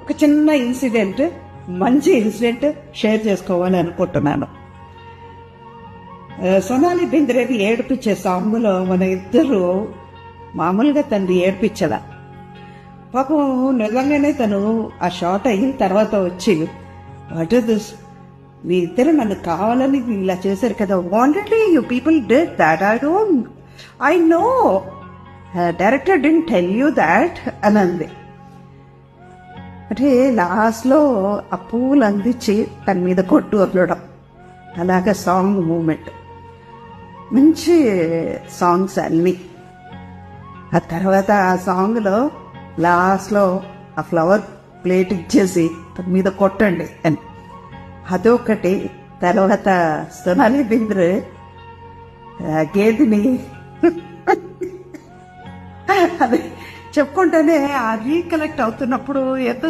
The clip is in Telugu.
ఒక చిన్న ఇన్సిడెంట్, మంచి ఇన్సిడెంట్ షేర్ చేసుకోవాలి అనుకుంటున్నాను. సోనాలి బింద్రేని ఏడిపించే సాంగ్లో మన ఇద్దరు మామూలుగా తను ఏడిపించదా. పాపం నిజంగానే తను ఆ షార్ట్ అయిన తర్వాత వచ్చి వాట్ ఇస్ దిస్, మీ ఇద్దరు నన్ను కావాలని ఇలా చేశారు కదా, wantedly you people did that, I know director didn't tell you that అని అంది. అంటే లాస్ట్లో ఆ పువ్వులు అందించి తన మీద కొట్టు వదలడం, అలాగా సాంగ్ మూమెంట్. మంచి సాంగ్స్ అన్నీ. ఆ తర్వాత ఆ సాంగ్లో లాస్ట్లో ఆ ఫ్లవర్ ప్లేట్ ఇచ్చేసి తన మీద కొట్టండి అని అదొకటి. తర్వాత సోనాలి బింద్రే గేదెని అది చెప్పుకుంటేనే ఆ రీకలెక్ట్ అవుతున్నప్పుడు ఎంత